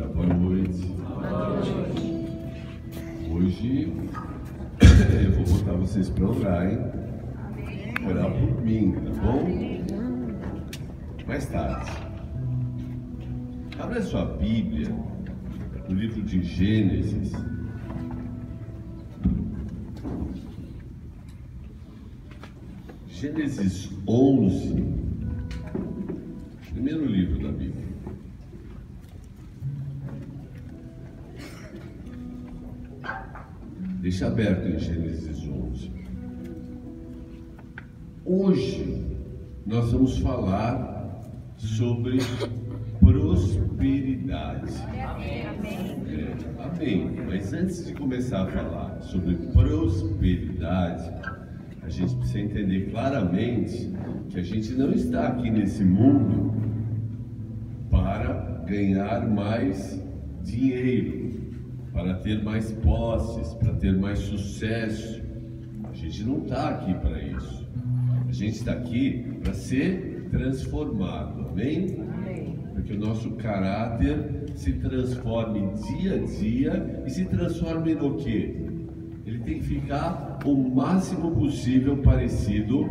boa noite. Hoje eu vou botar vocês para orar, hein? Orar por mim, tá bom? Mais tarde. Abra sua Bíblia no livro de Gênesis. Gênesis 11, primeiro livro da Bíblia. Deixa aberto em Gênesis 11. Hoje nós vamos falar sobre prosperidade. Amém. Mas antes de começar a falar sobre prosperidade, a gente precisa entender claramente que a gente não está aqui nesse mundo para ganhar mais dinheiro, para ter mais posses, para ter mais sucesso. A gente não está aqui para isso. A gente está aqui para ser transformado, amém? Amém? Porque o nosso caráter se transforme dia a dia e se transforme no quê? Ele tem que ficar o máximo possível parecido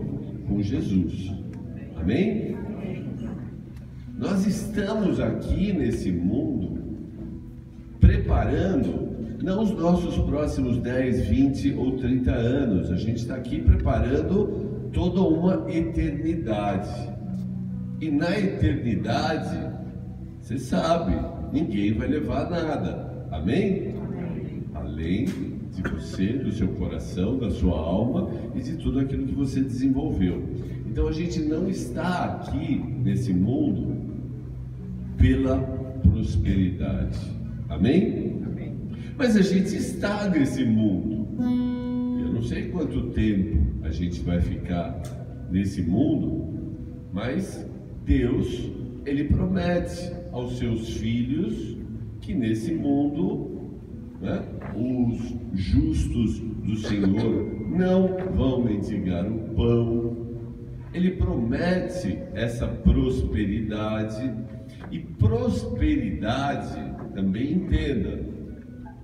com Jesus, amém? Nós estamos aqui nesse mundo preparando, não os nossos próximos 10, 20 ou 30 anos, a gente está aqui preparando toda uma eternidade. E na eternidade, você sabe, ninguém vai levar nada, amém? Além de você, do seu coração, da sua alma e de tudo aquilo que você desenvolveu. Então a gente não está aqui nesse mundo pela prosperidade. Amém? Amém? Mas a gente está nesse mundo. Eu não sei quanto tempo a gente vai ficar nesse mundo, mas Deus, Ele promete aos seus filhos que nesse mundo, né, os justos do Senhor não vão mendigar o pão. Ele promete essa prosperidade. E prosperidade, também entenda,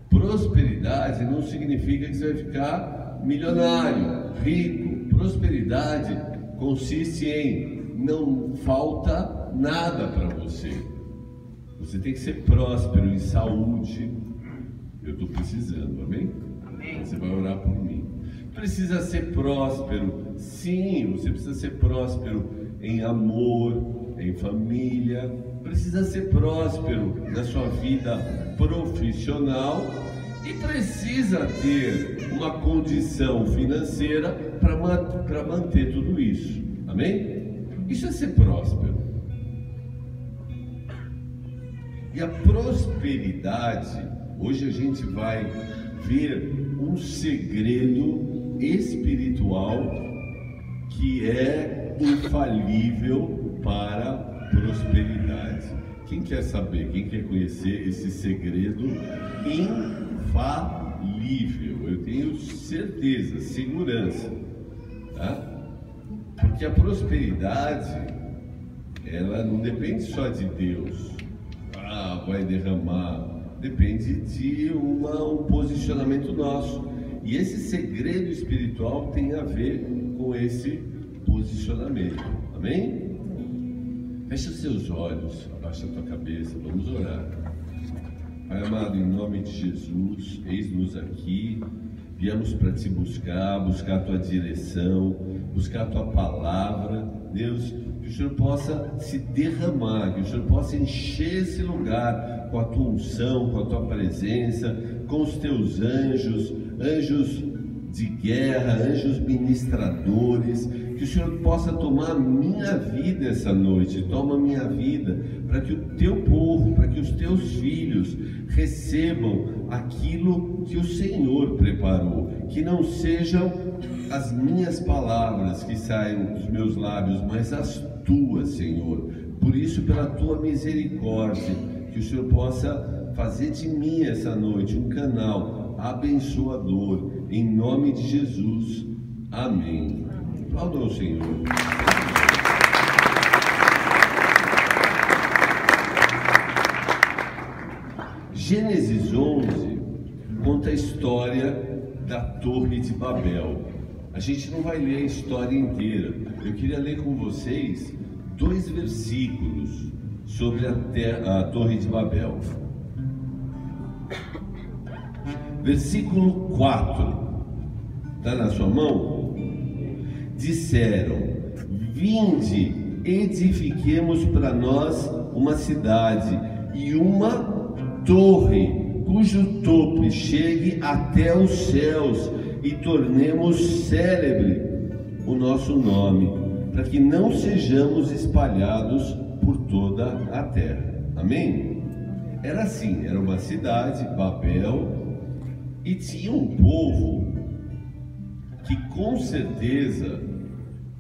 prosperidade não significa que você vai ficar milionário, rico. Prosperidade consiste em não falta nada para você. Você tem que ser próspero em saúde. Eu estou precisando, amém? Amém? Você vai orar por mim. Precisa ser próspero, sim, você precisa ser próspero em amor, em família. Precisa ser próspero na sua vida profissional e precisa ter uma condição financeira para manter tudo isso, amém? Isso é ser próspero. E a prosperidade, hoje a gente vai ver um segredo espiritual que é infalível para prosperidade. Quem quer saber, quem quer conhecer esse segredo infalível? Eu tenho certeza, segurança, tá? Porque a prosperidade, ela não depende só de Deus. Vai derramar. Depende de um posicionamento nosso. E esse segredo espiritual tem a ver com esse posicionamento. Amém? Fecha seus olhos, abaixa a tua cabeça, vamos orar. Pai amado, em nome de Jesus, eis-nos aqui, viemos para te buscar a tua direção, buscar a tua palavra. Deus, que o Senhor possa se derramar, que o Senhor possa encher esse lugar com a tua unção, com a tua presença, com os teus anjos, anjos de guerra, anjos ministradores. Que o Senhor possa tomar a minha vida essa noite, toma a minha vida, para que o teu povo, para que os teus filhos recebam aquilo que o Senhor preparou, que não sejam as minhas palavras que saiam dos meus lábios, mas as tuas, Senhor. Por isso, pela tua misericórdia, que o Senhor possa fazer de mim essa noite um canal abençoador, em nome de Jesus. Amém. Aplauda ao Senhor. Gênesis 11 conta a história da Torre de Babel. A gente não vai ler a história inteira. Eu queria ler com vocês 2 versículos sobre a Torre de Babel. Versículo 4. Está na sua mão? Disseram: vinde, edifiquemos para nós uma cidade e uma torre cujo topo chegue até os céus, e tornemos célebre o nosso nome, para que não sejamos espalhados por toda a terra. Amém? Era assim, era uma cidade, Babel, e tinha um povo que com certeza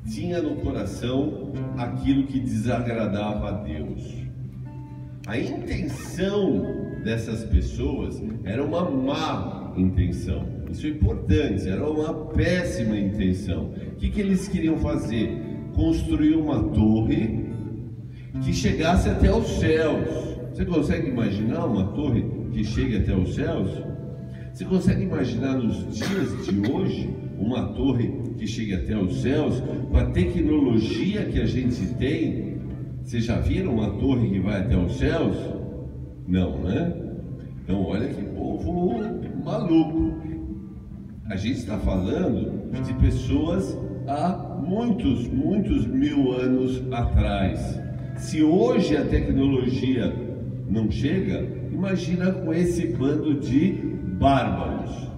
tinha no coração aquilo que desagradava a Deus. A intenção dessas pessoas era uma má intenção. Isso é importante, era uma péssima intenção. O que eles queriam fazer? Construir uma torre que chegasse até os céus. Você consegue imaginar uma torre que chegue até os céus? Você consegue imaginar nos dias de hoje uma torre que chegue até os céus, com a tecnologia que a gente tem? Vocês já viram uma torre que vai até os céus? Não, né? Então olha que povo maluco. A gente está falando de pessoas há muitos mil anos atrás. Se hoje a tecnologia não chega, imagina com esse bando de bárbaros,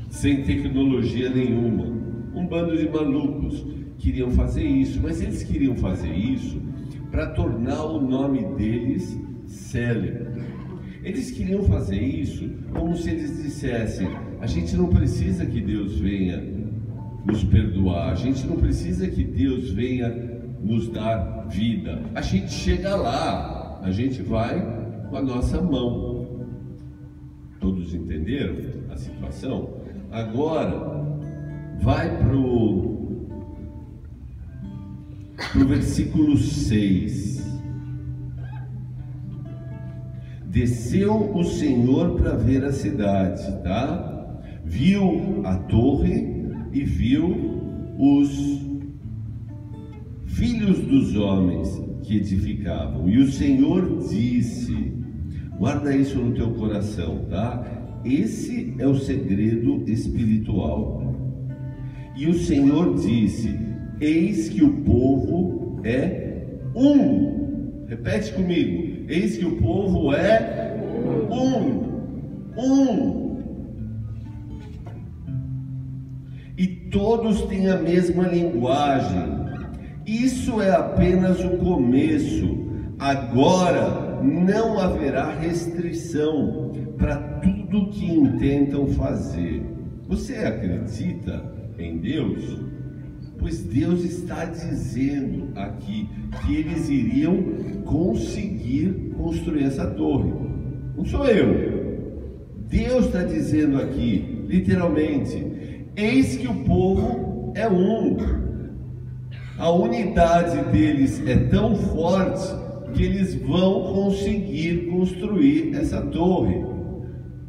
sem tecnologia nenhuma, um bando de malucos. Queriam fazer isso, mas eles queriam fazer isso para tornar o nome deles célebre. Eles queriam fazer isso como se eles dissessem: a gente não precisa que Deus venha nos perdoar, a gente não precisa que Deus venha nos dar vida, a gente chega lá, a gente vai com a nossa mão. Todos entenderam a situação? Agora vai para o versículo 6. Desceu o Senhor para ver a cidade, tá? Viu a torre e viu os filhos dos homens que edificavam. E o Senhor disse: guarda isso no teu coração, tá? Esse é o segredo espiritual. E o Senhor disse: eis que o povo é um. Repete comigo: eis que o povo é um. E todos têm a mesma linguagem. Isso é apenas o começo. Agora não haverá restrição para tudo que intentam fazer. Você acredita em Deus? Pois Deus está dizendo aqui que eles iriam conseguir construir essa torre. Não sou eu. Deus está dizendo aqui, literalmente: eis que o povo é um. A unidade deles é tão forte que eles vão conseguir construir essa torre.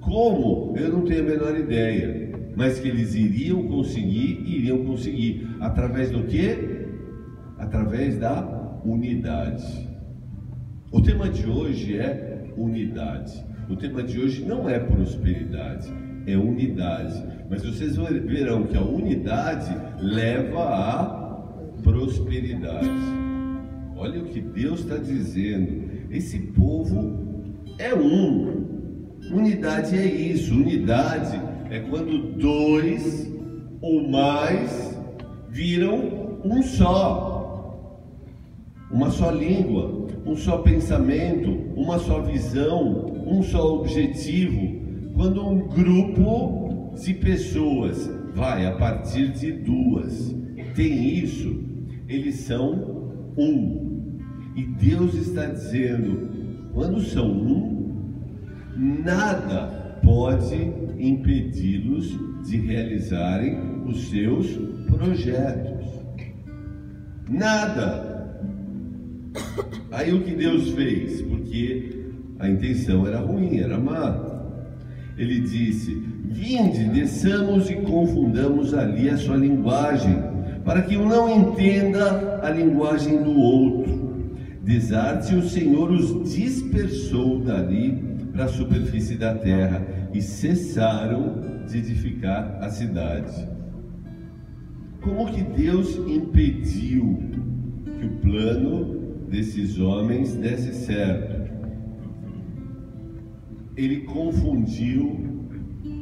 Como? Eu não tenho a menor ideia. Mas que eles iriam conseguir. Através do quê? Através da unidade. O tema de hoje é unidade. O tema de hoje não é prosperidade, é unidade. Mas vocês verão que a unidade leva à prosperidade. Olha o que Deus está dizendo. Esse povo é um. Unidade é isso. Unidade é quando 2 ou mais viram um só, uma só língua, um só pensamento, uma só visão, um só objetivo. Quando um grupo de pessoas vai a partir de 2, tem isso, eles são um. E Deus está dizendo: quando são um, nada pode impedi-los de realizarem os seus projetos. Nada. Aí o que Deus fez? Porque a intenção era ruim, era má. Ele disse: vinde, desçamos e confundamos ali a sua linguagem, para que um não entenda a linguagem do outro. Desarte, o Senhor os dispersou dali para a superfície da terra, e cessaram de edificar a cidade. Como que Deus impediu que o plano desses homens desse certo? Ele confundiu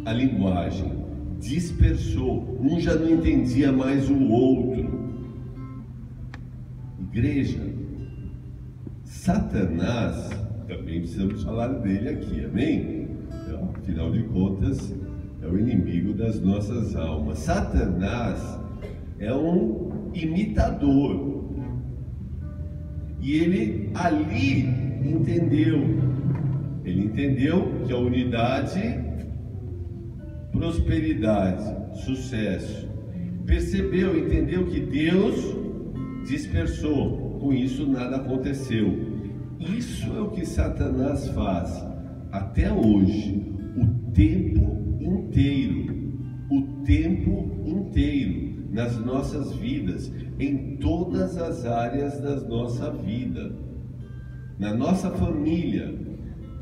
a linguagem, dispersou, um já não entendia mais o outro. Igreja, Satanás, também precisamos falar dele aqui, amém? Então, afinal de contas, é o inimigo das nossas almas. Satanás é um imitador, e ele ali entendeu que a unidade, prosperidade, sucesso, entendeu que Deus dispersou, com isso nada aconteceu. Isso é o que Satanás faz até hoje, o tempo inteiro, nas nossas vidas, em todas as áreas da nossa vida, na nossa família.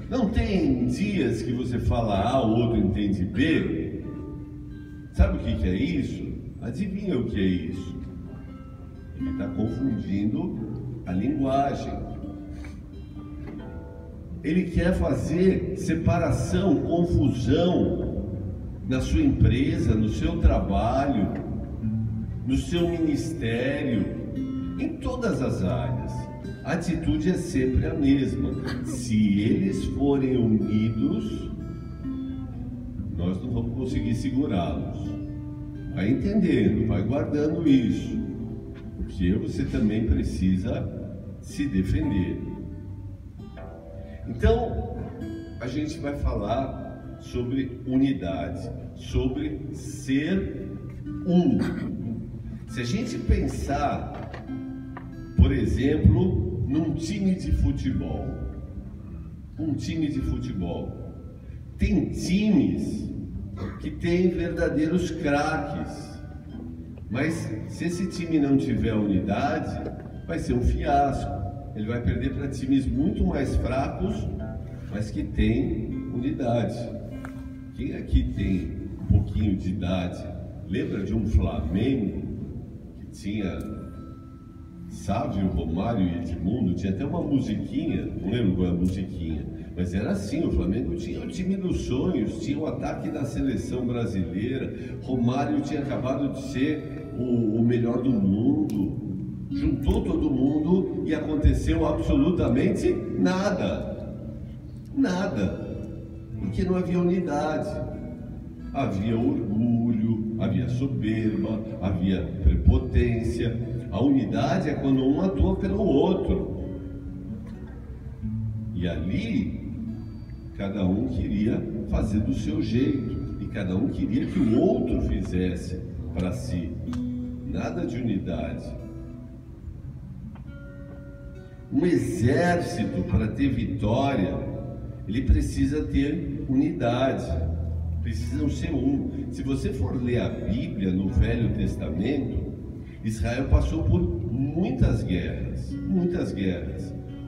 Não tem dias que você fala A, o outro entende B? Sabe o que é isso? Adivinha o que é isso? Ele está confundindo a linguagem. Ele quer fazer separação, confusão na sua empresa, no seu trabalho, no seu ministério, em todas as áreas. A atitude é sempre a mesma. Se eles forem unidos, nós não vamos conseguir segurá-los. Vai entendendo, vai guardando isso, porque você também precisa se defender. Então, a gente vai falar sobre unidade, sobre ser um. Se a gente pensar, por exemplo, num time de futebol, tem times que têm verdadeiros craques, mas se esse time não tiver unidade, vai ser um fiasco. Ele vai perder para times muito mais fracos, mas que têm unidade. Quem aqui tem um pouquinho de idade, lembra de um Flamengo que tinha Sávio, Romário e Edmundo? Tinha até uma musiquinha, não lembro qual é a musiquinha, mas era assim: o Flamengo tinha o time dos sonhos, tinha o ataque da seleção brasileira, Romário tinha acabado de ser o melhor do mundo, juntou todo mundo e aconteceu absolutamente nada, porque não havia unidade, havia orgulho, havia soberba, havia prepotência. A unidade é quando um atua pelo outro, e ali cada um queria fazer do seu jeito, e cada um queria que o outro fizesse para si. Nada de unidade. Um exército, para ter vitória, ele precisa ter unidade, precisam ser um. Se você for ler a Bíblia no Velho Testamento, Israel passou por muitas guerras.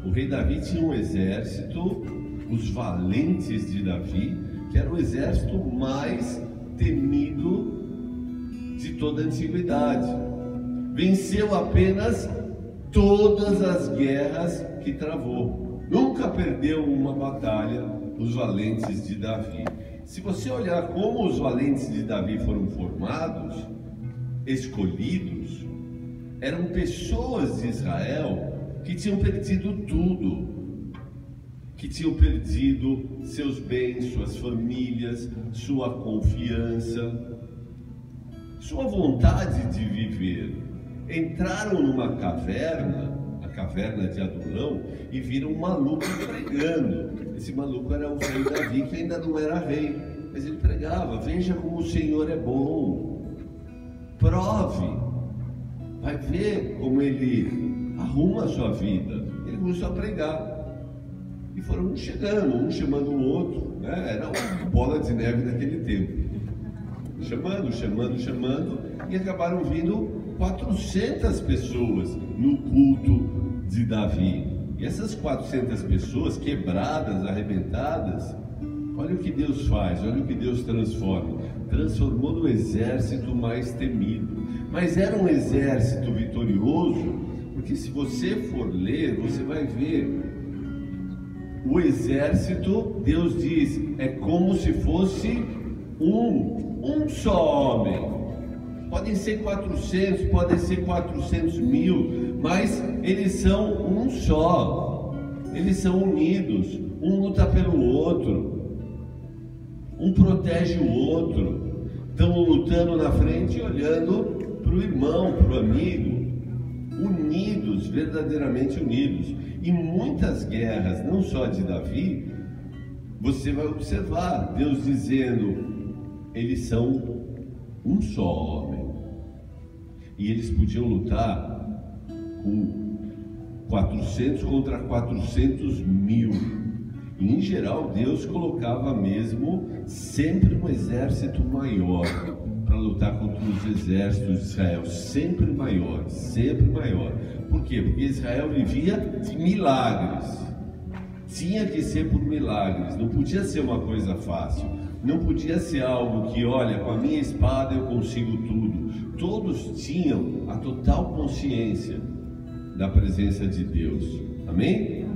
O rei Davi tinha um exército, os valentes de Davi, que era o exército mais temido de toda a antiguidade. Venceu apenas todas as guerras que travou. Nunca perdeu uma batalha os valentes de Davi. Se você olhar como os valentes de Davi foram formados, escolhidos, eram pessoas de Israel que tinham perdido tudo, que tinham perdido seus bens, suas famílias, sua confiança, sua vontade de viver. Entraram numa caverna, a caverna de Adulão, e viram um maluco pregando. Esse maluco era o rei Davi, que ainda não era rei, mas ele pregava: veja como o Senhor é bom, prove, vai ver como ele arruma a sua vida. Ele começou a pregar. E foram chegando, um chamando o outro, né? Era uma bola de neve naquele tempo. Chamando, e acabaram vindo 400 pessoas no culto de Davi. E essas 400 pessoas quebradas, arrebentadas, olha o que Deus faz, olha o que Deus transforma. Transformou no exército mais temido. Mas era um exército vitorioso, porque se você for ler, você vai ver. O exército, Deus diz, é como se fosse um só homem. Podem ser 400, podem ser 400 mil, mas eles são um só. Eles são unidos, um luta pelo outro, um protege o outro. Estão lutando na frente e olhando para o irmão, para o amigo, unidos, verdadeiramente unidos. E muitas guerras, não só de Davi, você vai observar Deus dizendo, eles são um só homem. E eles podiam lutar com 400 contra 400 mil. E, em geral, Deus colocava mesmo sempre um exército maior para lutar contra os exércitos de Israel. Sempre maior, sempre maior. Por quê? Porque Israel vivia de milagres. Tinha que ser por milagres. Não podia ser uma coisa fácil. Não podia ser algo que, olha, com a minha espada eu consigo tudo. Todos tinham a total consciência da presença de Deus. Amém?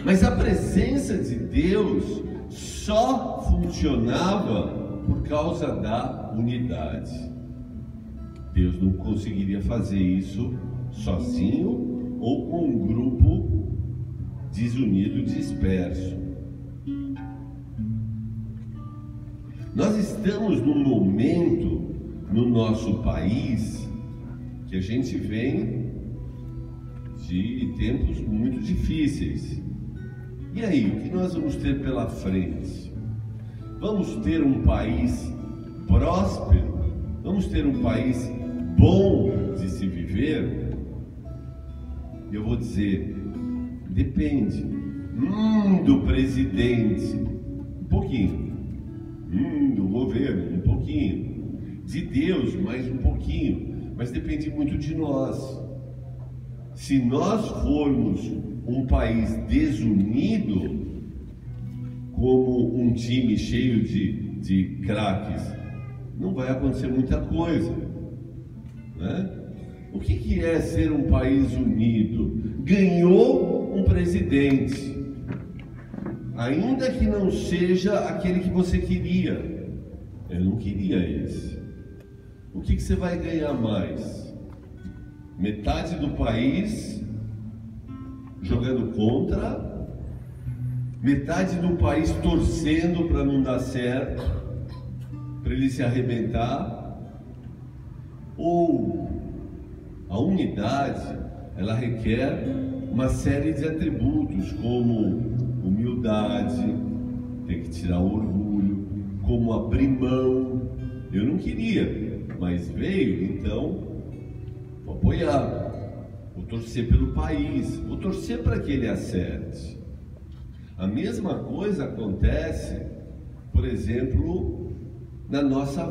Mas a presença de Deus só funcionava por causa da unidade. Deus não conseguiria fazer isso sozinho ou com um grupo desunido, disperso. Nós estamos num momento no nosso país que a gente vem de tempos muito difíceis. E aí, o que nós vamos ter pela frente? Vamos ter um país próspero? Vamos ter um país bom de se viver? Eu vou dizer, depende do presidente, um pouquinho, do governo, um pouquinho, de Deus, mais um pouquinho, mas depende muito de nós. Se nós formos um país desunido, como um time cheio de craques, não vai acontecer muita coisa, né? O que é ser um país unido? Ganhou um presidente, ainda que não seja aquele que você queria. Eu não queria esse. O que você vai ganhar mais? Metade do país jogando contra, metade do país torcendo para não dar certo, para ele se arrebentar. Ou a unidade, ela requer uma série de atributos, como humildade, tem que tirar o orgulho, como abrir mão. Eu não queria, mas veio, então vou apoiar, vou torcer pelo país, vou torcer para que ele acerte. A mesma coisa acontece, por exemplo, na nossa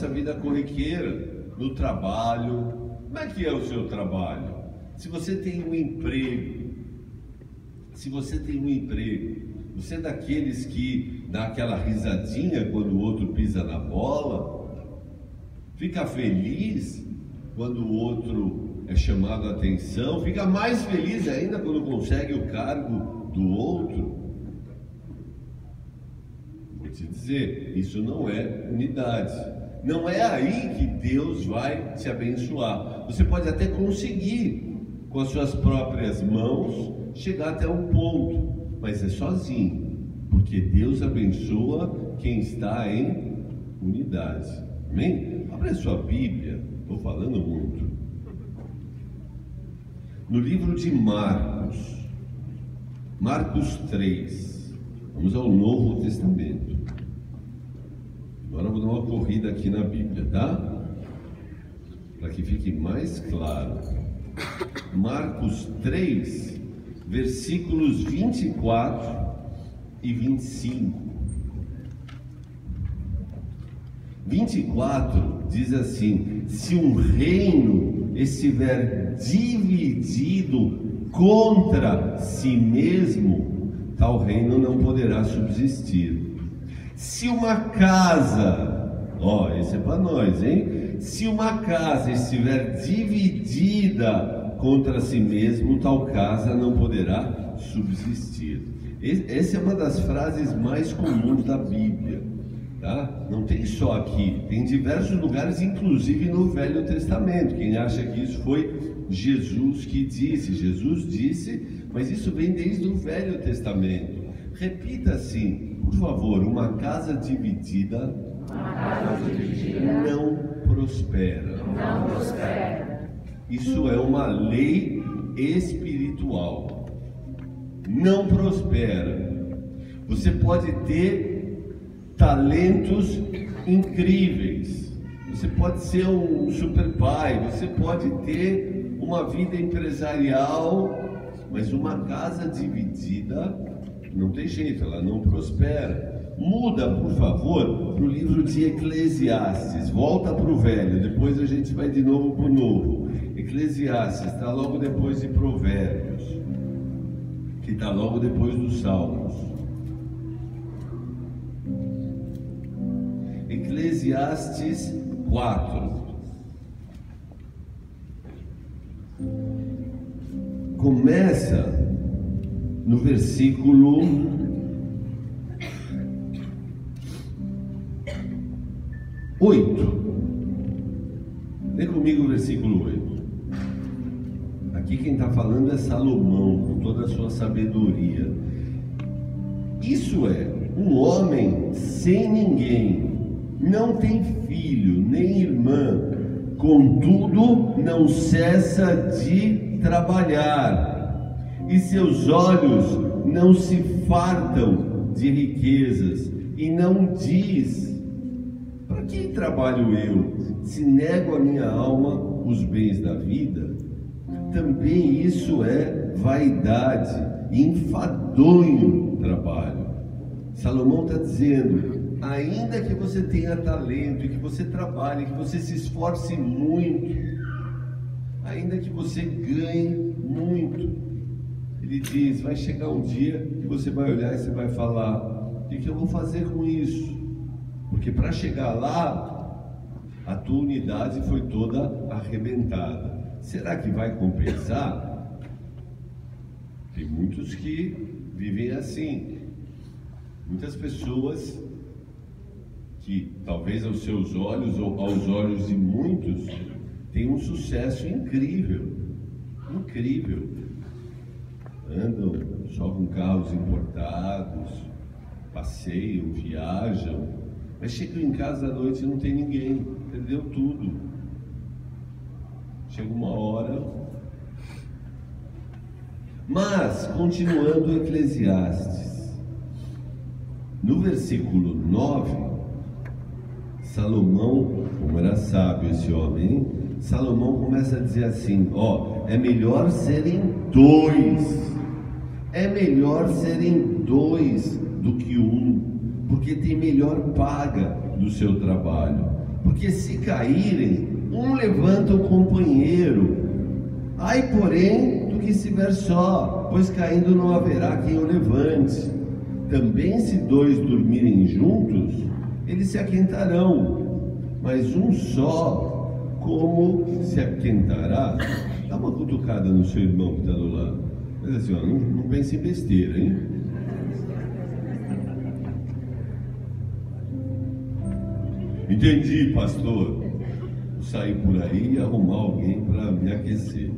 vida corriqueira, no trabalho. Como é que é o seu trabalho? Se você tem um emprego, você é daqueles que dá aquela risadinha quando o outro pisa na bola? Fica feliz quando o outro é chamado a atenção? Fica mais feliz ainda quando consegue o cargo do outro? Vou te dizer, isso não é unidade. Não é aí que Deus vai te abençoar. Você pode até conseguir, com as suas próprias mãos, chegar até um ponto, mas é sozinho, porque Deus abençoa quem está em unidade. Amém? Abre a sua Bíblia, estou falando muito. No livro de Marcos, Marcos 3, vamos ao Novo Testamento. Agora eu vou dar uma corrida aqui na Bíblia, tá? Para que fique mais claro. Marcos 3, versículos 24 e 25. 24 diz assim: se um reino estiver dividido contra si mesmo, tal reino não poderá subsistir. Se uma casa, esse é para nós, hein? Se uma casa estiver dividida contra si mesmo, tal casa não poderá subsistir. Essa é uma das frases mais comuns da Bíblia, tá? Não tem só aqui, tem em diversos lugares, inclusive no Velho Testamento. Quem acha que isso foi Jesus que disse? Jesus disse, mas isso vem desde o Velho Testamento. Repita assim, por favor: uma casa dividida não prospera. Não prospera. Isso é uma lei espiritual. Não prospera. Você pode ter talentos incríveis, você pode ser um super pai, você pode ter uma vida empresarial, mas uma casa dividida não tem jeito, ela não prospera. Muda, por favor, para o livro de Eclesiastes. Volta para o velho, depois a gente vai de novo para o novo. Eclesiastes está logo depois de Provérbios, que está logo depois dos Salmos. Eclesiastes 4. Começa no versículo 8. Lê comigo o versículo 8. Aqui quem está falando é Salomão, com toda a sua sabedoria. Isso é, um homem sem ninguém, não tem filho nem irmã, contudo não cessa de trabalhar, e seus olhos não se fartam de riquezas, e não diz: para que trabalho eu, se nego a minha alma os bens da vida? Também isso é vaidade e enfadonho trabalho. Salomão está dizendo: ainda que você tenha talento, e que você trabalhe, que você se esforce muito, ainda que você ganhe muito, ele diz, vai chegar um dia que você vai olhar e você vai falar: o que eu vou fazer com isso? Porque para chegar lá, a tua unidade foi toda arrebentada. Será que vai compensar? Tem muitos que vivem assim. Muitas pessoas que, talvez aos seus olhos ou aos olhos de muitos, têm um sucesso incrível. Incrível. Andam só com carros importados, passeiam, viajam, mas chegam em casa à noite e não tem ninguém, perdeu tudo. Chega uma hora. Mas, continuando Eclesiastes, no versículo 9, Salomão, como era sábio esse homem, Salomão começa a dizer assim: é melhor serem dois, é melhor serem dois do que um, porque tem melhor paga do seu trabalho, porque se caírem, um levanta o companheiro. Ai, porém, do que estiver só, pois caindo não haverá quem o levante. Também se dois dormirem juntos, eles se aquentarão, mas um só, como se aquentará? Dá uma cutucada no seu irmão que está do lado. Mas assim, não pense em besteira, hein? Entendi, pastor. Vou sair por aí e arrumar alguém para me aquecer.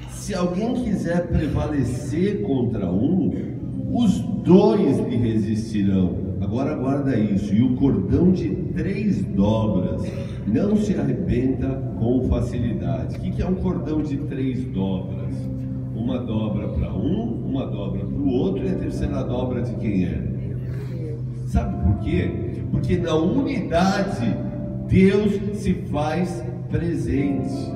Se alguém quiser prevalecer contra um, os dois lhe resistirão. Agora guarda isso. E o cordão de 3 dobras não se arrebenta com facilidade. O que é um cordão de 3 dobras? Uma dobra para um, uma dobra para o outro, e a terceira dobra de quem é? Sabe por quê? Porque na unidade Deus se faz presente.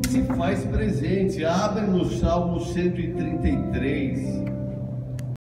se faz presente. Abre no Salmo 133.